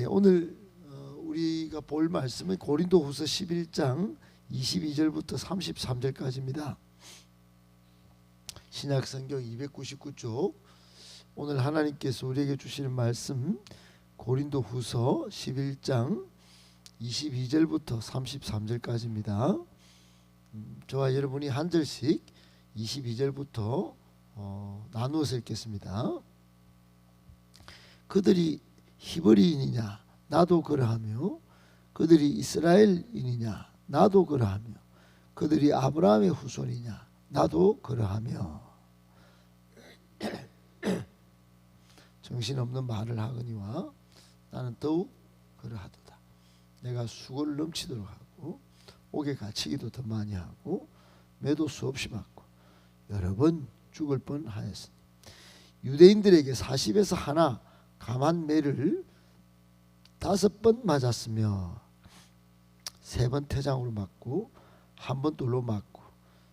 오늘 우리가 볼 말씀은 고린도후서 11장 22절부터 33절까지입니다. 신약성경 299쪽. 오늘 하나님께서 우리에게 주시는 말씀 고린도후서 11장 22절부터 33절까지입니다. 저와 여러분이 한 절씩 22절부터 나누어서 읽겠습니다. 그들이 히브리인이냐 나도 그러하며 그들이 이스라엘인이냐 나도 그러하며 그들이 아브라함의 후손이냐 나도 그러하며 정신없는 말을 하거니와 나는 더욱 그러하도다. 내가 수고를 넘치도록 하고 옥에 갇히기도 더 많이 하고 매도 수없이 맞고 여러 번 죽을 뻔하였으니 유대인들에게 40에서 하나 감한 매를 5번 맞았으며 3번 태장으로 맞고 1번 돌로 맞고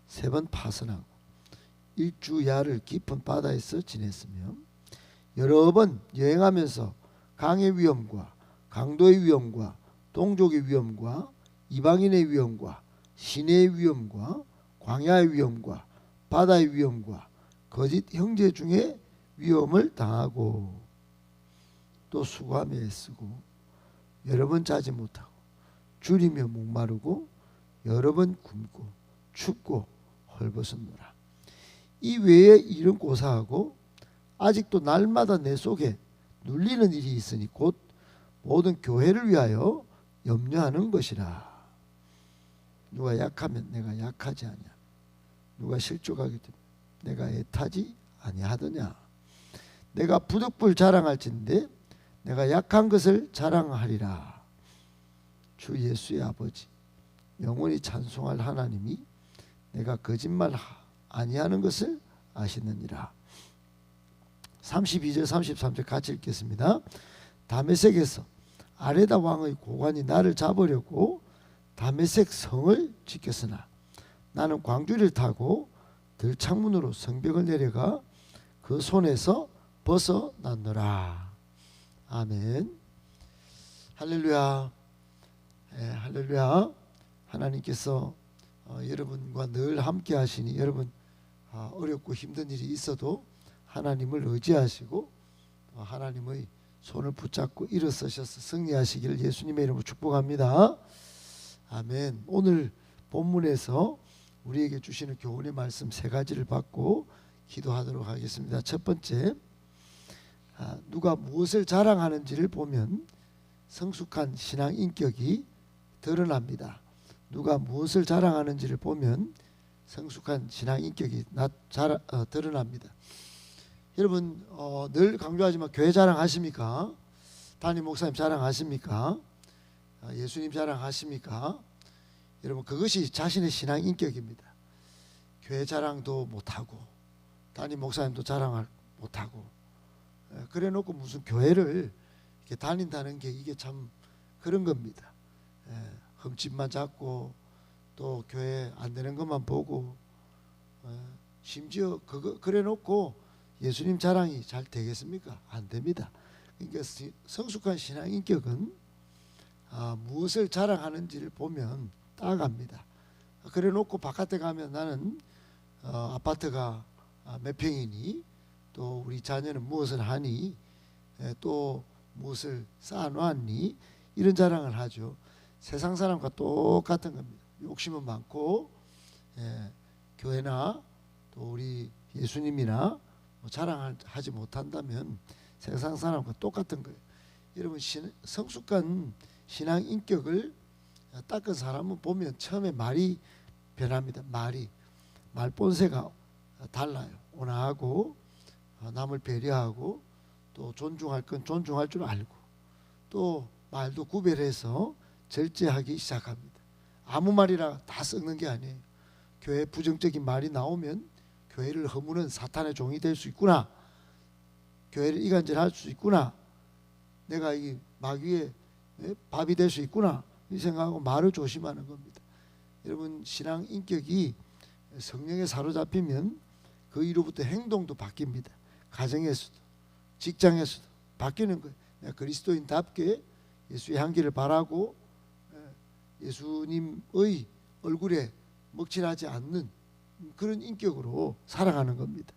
3번 파선하고 일주야를 깊은 바다에서 지냈으며 여러 번 여행하면서 강의 위험과 강도의 위험과 동족의 위험과 이방인의 위험과 시내의 위험과 광야의 위험과 바다의 위험과 거짓 형제 중에 위험을 당하고 또 수고하며 애쓰고 여러 번 자지 못하고 줄이며 목마르고 여러 번 굶고 춥고 헐벗었노라. 이 외에 일은 고사하고 아직도 날마다 내 속에 눌리는 일이 있으니 곧 모든 교회를 위하여 염려하는 것이라. 누가 약하면 내가 약하지 아니야. 누가 실족하게 되면 내가 애타지 아니하더냐. 내가 부득불 자랑할진대 내가 약한 것을 자랑하리라. 주 예수의 아버지 영원히 찬송할 하나님이 내가 거짓말 아니하는 것을 아시느니라. 32절 33절 같이 읽겠습니다. 다메섹에서 아레다 왕의 고관이 나를 잡으려고 다메섹 성을 지켰으나 나는 광주리를 타고 들창문으로 성벽을 내려가 그 손에서 벗어났노라. 아멘. 할렐루야. 할렐루야. 하나님께서 여러분과 늘 함께 하시니 여러분 어렵고 힘든 일이 있어도 하나님을 의지하시고 하나님의 손을 붙잡고 일어서셔서 승리하시기를 예수님의 이름으로 축복합니다. 아멘. 오늘 본문에서 우리에게 주시는 교훈의 말씀 3가지를 받고 기도하도록 하겠습니다. 첫 번째, 누가 무엇을 자랑하는지를 보면 성숙한 신앙 인격이 드러납니다. 누가 무엇을 자랑하는지를 보면 성숙한 신앙 인격이 드러납니다. 여러분 늘 강조하지만 교회 자랑하십니까? 담임 목사님 자랑하십니까? 예수님 자랑하십니까? 여러분 그것이 자신의 신앙 인격입니다. 교회 자랑도 못하고 담임 목사님도 자랑을 못하고 그래 놓고 무슨 교회를 이렇게 다닌다는 게 이게 참 그런 겁니다. 흠집만 잡고 또 교회 안 되는 것만 보고 심지어 그래 놓고 예수님 자랑이 잘 되겠습니까? 안 됩니다. 그러니까 성숙한 신앙 인격은 무엇을 자랑하는지를 보면 따갑니다. 그래 놓고 바깥에 가면 나는 아파트가 몇 평이니 또 우리 자녀는 무엇을 하니 또 무엇을 쌓아놓았니 이런 자랑을 하죠. 세상 사람과 똑같은 겁니다. 욕심은 많고 교회나 또 우리 예수님이나 자랑하지 못한다면 세상 사람과 똑같은 거예요. 여러분 성숙한 신앙 인격을 닦은 사람은 보면 처음에 말이 변합니다. 말본새가 달라요. 온화하고 남을 배려하고 또 존중할 건 존중할 줄 알고 또 말도 구별해서 절제하기 시작합니다. 아무 말이나 다 썩는 게 아니에요. 교회에 부정적인 말이 나오면 교회를 허무는 사탄의 종이 될 수 있구나. 교회를 이간질할 수 있구나. 내가 이 마귀의 밥이 될 수 있구나. 이 생각하고 말을 조심하는 겁니다. 여러분 신앙 인격이 성령에 사로잡히면 그 이후부터 행동도 바뀝니다. 가정에서도 직장에서도 바뀌는 거예요. 그리스도인답게 예수의 향기를 바라고 예수님의 얼굴에 먹칠하지 않는 그런 인격으로 살아가는 겁니다.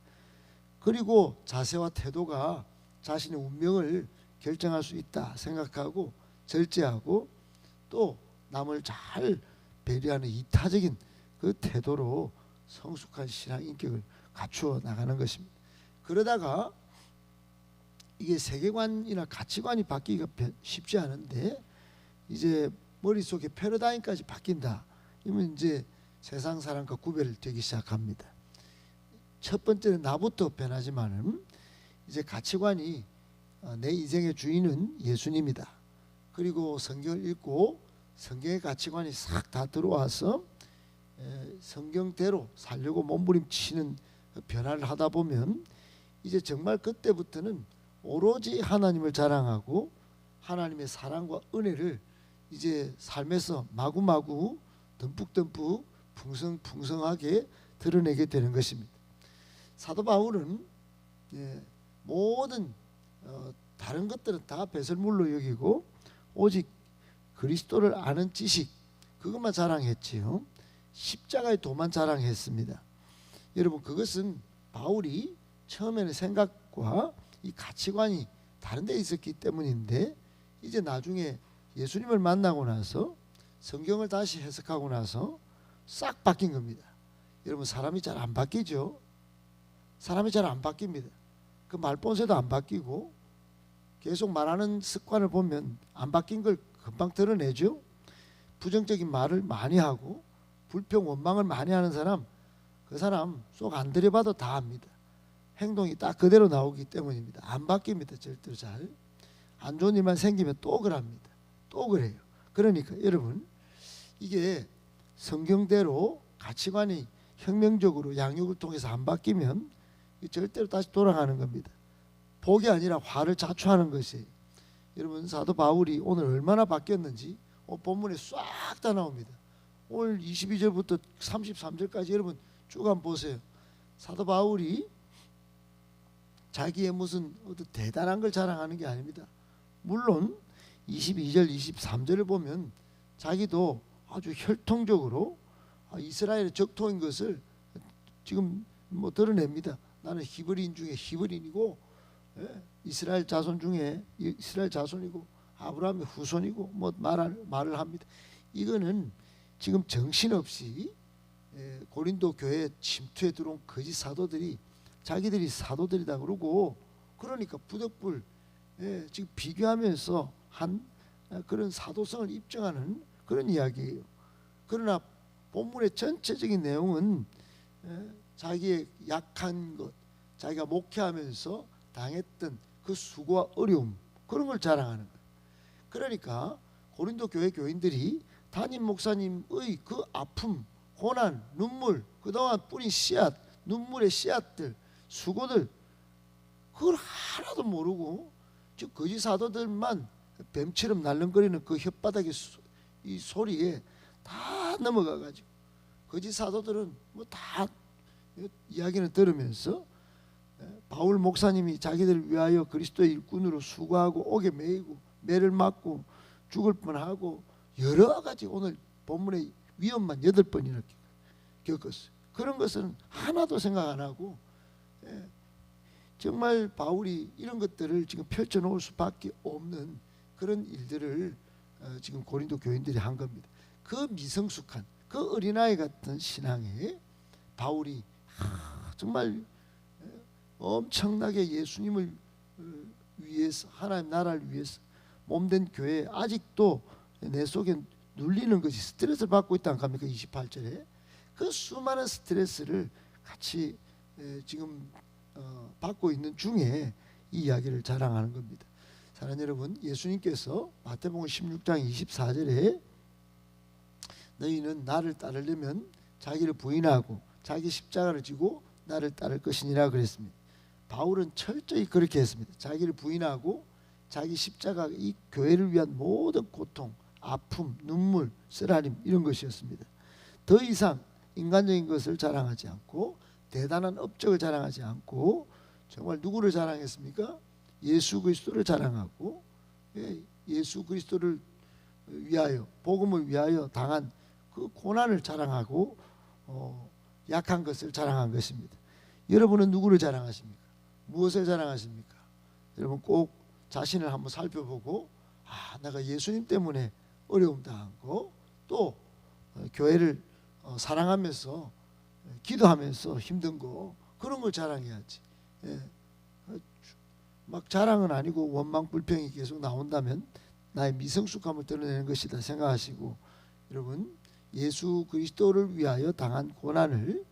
그리고 자세와 태도가 자신의 운명을 결정할 수 있다 생각하고 절제하고 또 남을 잘 배려하는 이타적인 그 태도로 성숙한 신앙 인격을 갖추어 나가는 것입니다. 그러다가 이게 세계관이나 가치관이 바뀌기가 쉽지 않은데 이제 머릿속에 패러다임까지 바뀐다. 이러면 이제 세상 사람과 구별되기 시작합니다. 첫 번째는 나부터 변하지만은 이제 가치관이 내 인생의 주인은 예수님이다. 그리고 성경을 읽고 성경의 가치관이 싹 다 들어와서 성경대로 살려고 몸부림치는 변화를 하다 보면 이제 정말 그때부터는 오로지 하나님을 자랑하고 하나님의 사랑과 은혜를 이제 삶에서 마구마구 듬뿍듬뿍 풍성풍성하게 드러내게 되는 것입니다. 사도 바울은 모든 다른 것들은 다 배설물로 여기고 오직 그리스도를 아는 지식 그것만 자랑했지요. 십자가의 도만 자랑했습니다. 여러분 그것은 바울이 처음에는 생각과 이 가치관이 다른 데 있었기 때문인데 이제 나중에 예수님을 만나고 나서 성경을 다시 해석하고 나서 싹 바뀐 겁니다. 여러분 사람이 잘 안 바뀌죠. 사람이 잘 안 바뀝니다. 그 말본새도 안 바뀌고 계속 말하는 습관을 보면 안 바뀐 걸 금방 드러내죠. 부정적인 말을 많이 하고 불평 원망을 많이 하는 사람 그 사람 속 안 들여봐도 다 압니다. 행동이 딱 그대로 나오기 때문입니다. 안 바뀝니다. 절대로 잘. 안 좋은 일만 생기면 또 그럽니다. 또 그래요. 그러니까 여러분 이게 성경대로 가치관이 혁명적으로 양육을 통해서 안 바뀌면 절대로 다시 돌아가는 겁니다. 복이 아니라 화를 자초하는 것이. 여러분 사도 바울이 오늘 얼마나 바뀌었는지 본문에 싹 다 나옵니다. 오늘 22절부터 33절까지 여러분 쭉 한번 보세요. 사도 바울이 자기의 무슨 대단한 걸 자랑하는 게 아닙니다. 물론 22절 23절을 보면 자기도 아주 혈통적으로 이스라엘의 적토인 것을 지금 드러냅니다. 나는 히브리인 중에 히브리인이고 이스라엘 자손 중에 이스라엘 자손이고 아브라함의 후손이고 말을 합니다. 이거는 지금 정신없이 고린도 교회에 침투해 들어온 거짓 사도들이 자기들이 사도들이다 그러고 그러니까 부득불 지금 비교하면서 한 그런 사도성을 입증하는 그런 이야기예요. 그러나 본문의 전체적인 내용은 자기의 약한 것, 자기가 목회하면서 당했던 그 수고와 어려움 그런 걸 자랑하는 거예요. 그러니까 고린도 교회 교인들이 담임 목사님의 그 아픔, 고난, 눈물, 그동안 뿌린 씨앗, 눈물의 씨앗들, 수고들 그걸 하나도 모르고 즉 거짓 사도들만 뱀처럼 날름거리는 그 혓바닥의 이 소리에 다 넘어가가지고 거짓 사도들은 다 이야기는 들으면서 바울 목사님이 자기들을 위하여 그리스도의 일꾼으로 수고하고 옥에 매이고 매를 맞고 죽을 뻔하고 여러 가지 오늘 본문의 위험만 8번이나 겪었어요. 그런 것은 하나도 생각 안 하고 정말 바울이 이런 것들을 지금 펼쳐놓을 수밖에 없는 그런 일들을 지금 고린도 교인들이 한 겁니다. 그 미성숙한 그 어린아이 같은 신앙에 바울이 정말 엄청나게 예수님을 위해서 하나님 나라를 위해서 몸된 교회에 아직도 내 속에 눌리는 것이 스트레스를 받고 있다는 겁니까? 28절에 그 수많은 스트레스를 같이 지금 받고 있는 중에 이 이야기를 자랑하는 겁니다. 사랑하는 여러분, 예수님께서 마태복음 16장 24절에 너희는 나를 따르려면 자기를 부인하고 자기 십자가를 지고 나를 따를 것이니라 그랬습니다. 바울은 철저히 그렇게 했습니다. 자기를 부인하고 자기 십자가 이 교회를 위한 모든 고통, 아픔, 눈물, 쓰라림 이런 것이었습니다. 더 이상 인간적인 것을 자랑하지 않고 대단한 업적을 자랑하지 않고 정말 누구를 자랑했습니까? 예수 그리스도를 자랑하고 예수 그리스도를 위하여, 복음을 위하여 당한 그 고난을 자랑하고 약한 것을 자랑한 것입니다. 여러분은 누구를 자랑하십니까? 무엇을 자랑하십니까? 여러분 꼭 자신을 한번 살펴보고 내가 예수님 때문에 어려움 당한 거, 또 교회를 사랑하면서 기도하면서 힘든 거, 그런 걸 자랑해야지. 막 자랑은 아니고 원망 불평이 계속 나온다면 나의 미성숙함을 드러내는 것이다 생각하시고, 여러분 예수 그리스도를 위하여 당한 고난을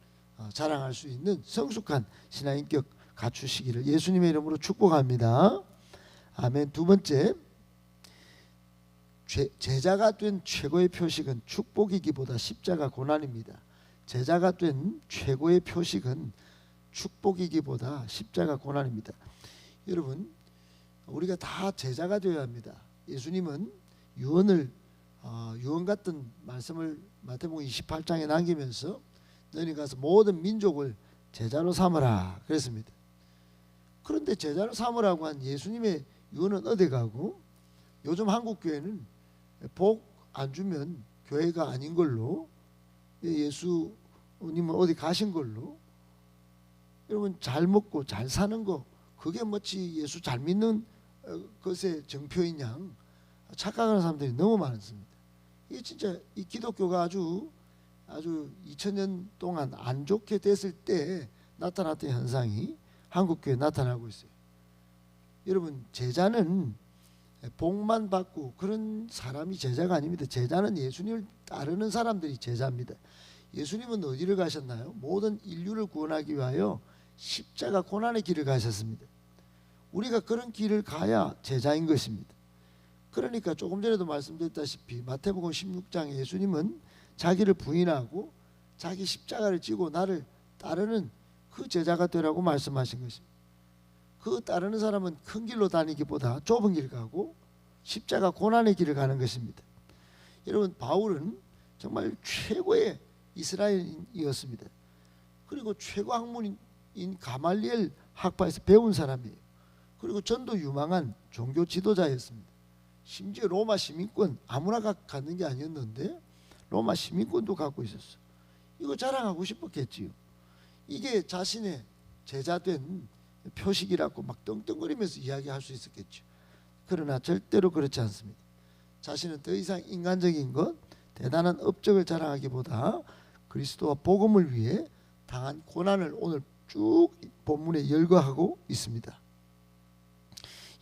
자랑할 수 있는 성숙한 신앙인격 갖추시기를 예수님의 이름으로 축복합니다. 아멘. 두 번째, 제자가 된 최고의 표식은 축복이기보다 십자가 고난입니다. 제자가 된 최고의 표식은 축복이기보다 십자가 고난입니다. 여러분, 우리가 다 제자가 되어야 합니다. 예수님은 유언 같은 말씀을 마태복음 28장에 남기면서 너희 가서 모든 민족을 제자로 삼으라 그랬습니다. 그런데 제자로 삼으라고 한 예수님의 유언은 어디 가고, 요즘 한국 교회는 복 안 주면 교회가 아닌 걸로, 예수님은 어디 가신 걸로, 여러분 잘 먹고 잘 사는 거, 그게 마치 예수 잘 믿는 것의 정표인 양 착각하는 사람들이 너무 많습니다. 이게 진짜 이 기독교가 아주 2000년 동안 안 좋게 됐을 때 나타났던 현상이 한국 교회에 나타나고 있어요. 여러분, 제자는 복만 받고 그런 사람이 제자가 아닙니다. 제자는 예수님을 따르는 사람들이 제자입니다. 예수님은 어디를 가셨나요? 모든 인류를 구원하기 위하여 십자가 고난의 길을 가셨습니다. 우리가 그런 길을 가야 제자인 것입니다. 그러니까 조금 전에도 말씀드렸다시피 마태복음 16장에 예수님은 자기를 부인하고 자기 십자가를 지고 나를 따르는 그 제자가 되라고 말씀하신 것입니다. 그 따르는 사람은 큰 길로 다니기보다 좁은 길 가고 십자가 고난의 길을 가는 것입니다. 여러분, 바울은 정말 최고의 이스라엘인이었습니다. 그리고 최고 학문인 가말리엘 학파에서 배운 사람이에요. 그리고 전도 유망한 종교 지도자였습니다. 심지어 로마 시민권 아무나 갖는 게 아니었는데 로마 시민권도 갖고 있었어. 이거 자랑하고 싶었겠지요. 이게 자신의 제자된 표식이라고 막 떵떵거리면서 이야기할 수 있었겠죠. 그러나 절대로 그렇지 않습니다. 자신은 더 이상 인간적인 것, 대단한 업적을 자랑하기보다 그리스도와 복음을 위해 당한 고난을 오늘 쭉 본문에 열거하고 있습니다.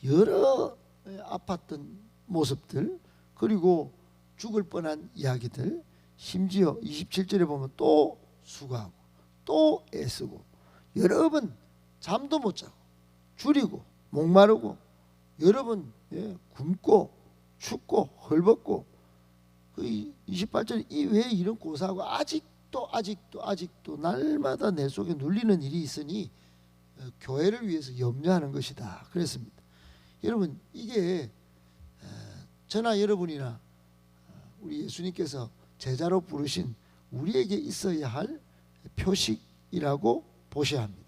여러 아팠던 모습들, 그리고 죽을 뻔한 이야기들, 심지어 27절에 보면 또 수고하고 또 애쓰고 여러 번 잠도 못 자고 줄이고 목마르고 여러 번 굶고 춥고 헐벗고, 그 28절에 왜 이런 고사하고 아직도 날마다 내 속에 눌리는 일이 있으니 교회를 위해서 염려하는 것이다 그랬습니다. 여러분, 이게 저나 여러분이나 우리 예수님께서 제자로 부르신 우리에게 있어야 할 표식이라고 보셔야 합니다.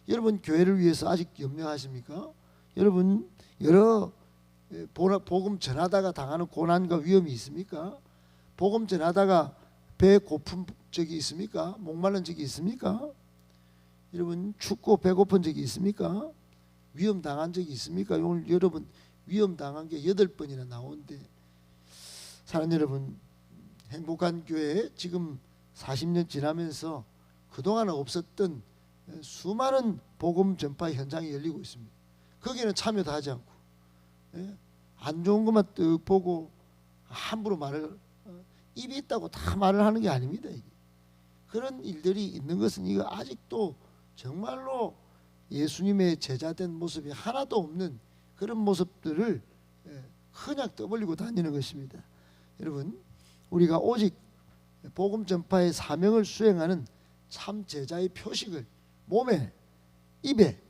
여러분, 교회를 위해서 아직 염려하십니까? 여러분, 여러 복음 전하다가 당하는 고난과 위험이 있습니까? 복음 전하다가 배 고픈 적이 있습니까? 목마른 적이 있습니까? 여러분, 춥고 배고픈 적이 있습니까? 위험 당한 적이 있습니까? 오늘 여러분 위험 당한 게 8번이나 나오는데, 사랑하는 여러분, 행복한 교회에 지금 40년 지나면서 그동안 없었던 수많은 복음 전파 현장이 열리고 있습니다. 거기는 참여도 하지 않고 안 좋은 것만 뜩 보고 함부로 말을, 입이 있다고 다 말을 하는 게 아닙니다. 이게. 그런 일들이 있는 것은 이거 아직도 정말로 예수님의 제자된 모습이 하나도 없는 그런 모습들을 그냥 떠벌리고 다니는 것입니다. 여러분, 우리가 오직 복음 전파의 사명을 수행하는 참 제자의 표식을 몸에, 입에,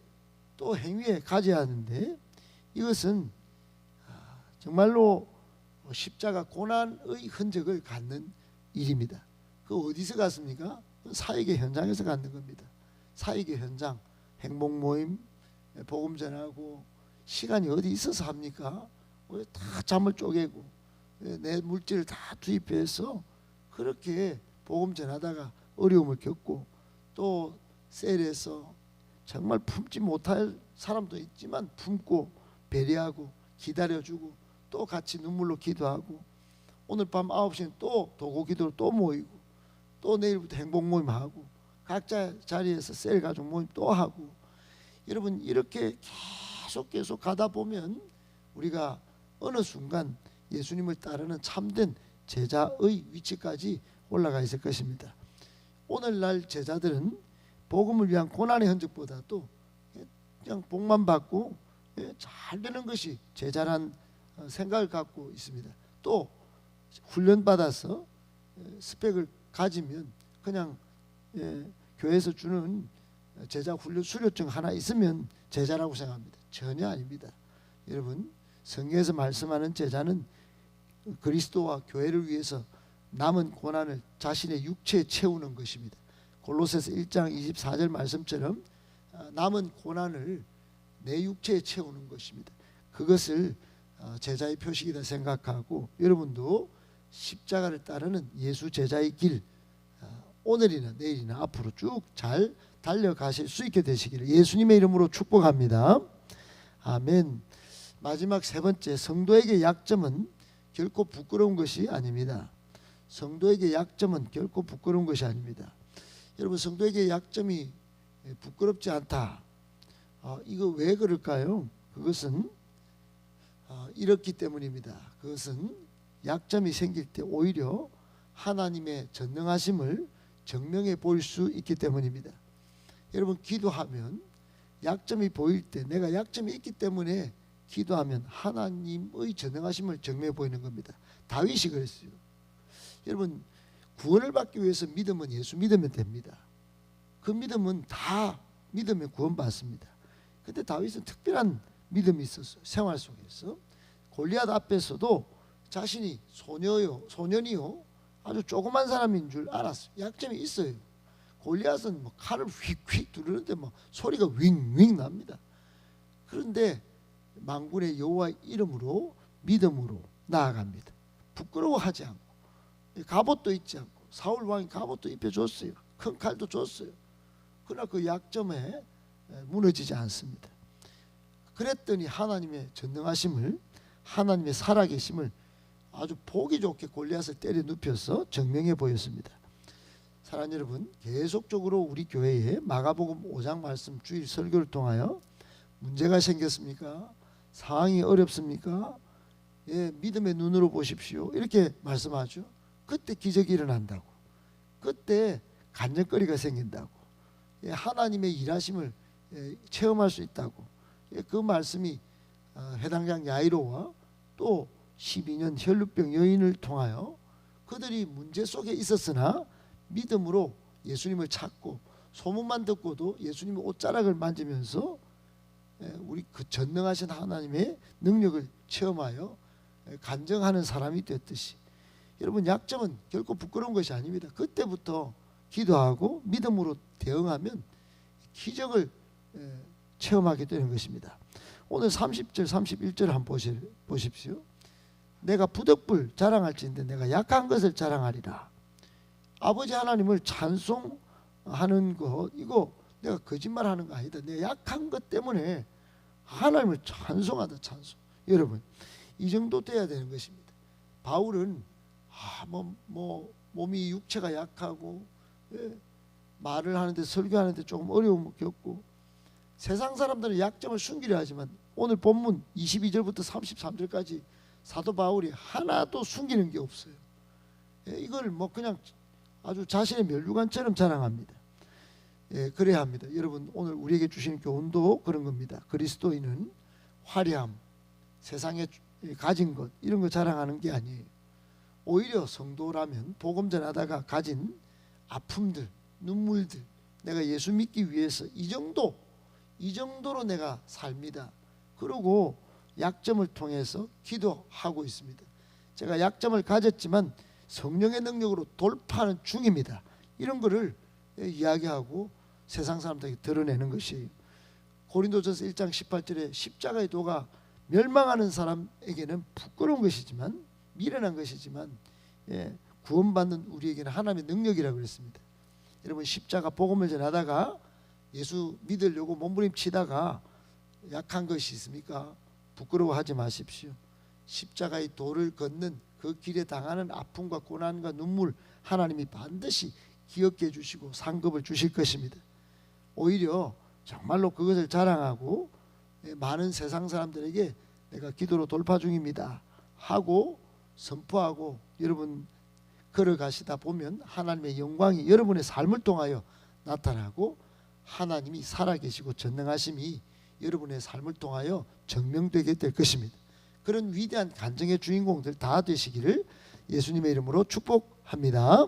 또 행위에 가져야 하는데, 이것은 정말로 십자가 고난의 흔적을 갖는 일입니다. 그 어디서 갖습니까? 사역의 현장에서 갖는 겁니다. 사역의 현장, 행복 모임, 복음 전하고 시간이 어디 있어서 합니까? 갖고 다 잠을 쪼개고 내 물질을 다 투입해서 그렇게 복음 전하다가 어려움을 겪고 또 셀에서 정말 품지 못할 사람도 있지만 품고 배려하고 기다려주고 또 같이 눈물로 기도하고 오늘 밤 9시엔 또 도고 기도로 또 모이고 또 내일부터 행복 모임 하고 각자 자리에서 셀 가족 모임 또 하고 여러분 이렇게 계속 가다 보면 우리가 어느 순간 예수님을 따르는 참된 제자의 위치까지 올라가 있을 것입니다. 오늘날 제자들은 복음을 위한 고난의 흔적보다도 그냥 복만 받고 잘 되는 것이 제자란 생각을 갖고 있습니다. 또 훈련받아서 스펙을 가지면 그냥 교회에서 주는 제자 훈련 수료증 하나 있으면 제자라고 생각합니다. 전혀 아닙니다. 여러분 성경에서 말씀하는 제자는 그리스도와 교회를 위해서 남은 고난을 자신의 육체에 채우는 것입니다. 골로새서 1장 24절 말씀처럼 남은 고난을 내 육체에 채우는 것입니다. 그것을 제자의 표식이다 생각하고 여러분도 십자가를 따르는 예수 제자의 길 오늘이나 내일이나 앞으로 쭉 잘 달려가실 수 있게 되시기를 예수님의 이름으로 축복합니다. 아멘. 마지막 세 번째, 성도에게 약점은 결코 부끄러운 것이 아닙니다. 성도에게 약점은 결코 부끄러운 것이 아닙니다. 여러분 성도에게 약점이 부끄럽지 않다. 이거 왜 그럴까요? 그것은 이렇기 때문입니다. 그것은 약점이 생길 때 오히려 하나님의 전능하심을 증명해 보일 수 있기 때문입니다. 여러분 기도하면 약점이 보일 때 내가 약점이 있기 때문에 기도하면 하나님의 전능하심을 증명해 보이는 겁니다. 다윗이 그랬어요. 여러분 구원을 받기 위해서 믿으면 예수 믿으면 됩니다. 그 믿음은 다 믿으면 구원받습니다. 근데 다윗은 특별한 믿음이 있었어요. 생활 속에서 골리앗 앞에서도 자신이 소년이요 아주 조그만 사람인 줄 알았어요. 약점이 있어요. 골리앗은 뭐 칼을 휙휙 두르는데 뭐 소리가 윙윙 납니다. 그런데 만군의 여호와의 이름으로 믿음으로 나아갑니다. 부끄러워하지 않고 갑옷도 입지 않고 사울 왕이 갑옷도 입혀줬어요. 큰 칼도 줬어요. 그러나 그 약점에 무너지지 않습니다. 그랬더니 하나님의 전능하심을 하나님의 살아계심을 아주 보기 좋게 골리앗을 때려 눕혀서 증명해 보였습니다. 사랑하는 여러분 계속적으로 우리 교회에 마가복음 5장 말씀 주일 설교를 통하여 문제가 생겼습니까? 상황이 어렵습니까? 믿음의 눈으로 보십시오. 이렇게 말씀하죠. 그때 기적이 일어난다고. 그때 간증거리가 생긴다고. 하나님의 일하심을 체험할 수 있다고. 그 말씀이 회당장 야이로와 또 12년 혈루병 여인을 통하여 그들이 문제 속에 있었으나 믿음으로 예수님을 찾고 소문만 듣고도 예수님의 옷자락을 만지면서 우리 그 전능하신 하나님의 능력을 체험하여 간증하는 사람이 됐듯이 여러분 약점은 결코 부끄러운 것이 아닙니다. 그때부터 기도하고 믿음으로 대응하면 기적을 체험하게 되는 것입니다. 오늘 30절 31절 한번 보십시오. 내가 부득불 자랑할지인데 내가 약한 것을 자랑하리라. 아버지 하나님을 찬송하는 것 이거 내가 거짓말하는 거 아니다. 내가 약한 것 때문에 하나님을 찬송하다 찬송. 여러분 이 정도 돼야 되는 것입니다. 바울은 몸이 육체가 약하고 말을 하는데 설교하는데 조금 어려움을 겪고 세상 사람들은 약점을 숨기려 하지만 오늘 본문 22절부터 33절까지 사도 바울이 하나도 숨기는 게 없어요. 이걸 그냥 아주 자신의 면류관처럼 자랑합니다. 그래야 합니다. 여러분 오늘 우리에게 주시는 교훈도 그런 겁니다. 그리스도인은 화려함, 세상에 가진 것 이런 거 자랑하는 게 아니에요. 오히려 성도라면 복음 전하다가 가진 아픔들, 눈물들 내가 예수 믿기 위해서 이 정도로 내가 삽니다. 그리고 약점을 통해서 기도하고 있습니다. 제가 약점을 가졌지만 성령의 능력으로 돌파하는 중입니다. 이런 거를 이야기하고 세상 사람들에게 드러내는 것이에요. 고린도전서 1장 18절에 십자가의 도가 멸망하는 사람에게는 부끄러운 것이지만 미련한 것이지만 구원받는 우리에게는 하나님의 능력이라고 그랬습니다. 여러분 십자가 복음을 전하다가 예수 믿으려고 몸부림치다가 약한 것이 있습니까? 부끄러워하지 마십시오. 십자가의 도를 걷는 그 길에 당하는 아픔과 고난과 눈물 하나님이 반드시 기억해 주시고 상급을 주실 것입니다. 오히려 정말로 그것을 자랑하고 많은 세상 사람들에게 내가 기도로 돌파 중입니다 하고 선포하고 여러분 걸어가시다 보면 하나님의 영광이 여러분의 삶을 통하여 나타나고 하나님이 살아계시고 전능하심이 여러분의 삶을 통하여 증명되게 될 것입니다. 그런 위대한 간증의 주인공들 다 되시기를 예수님의 이름으로 축복합니다.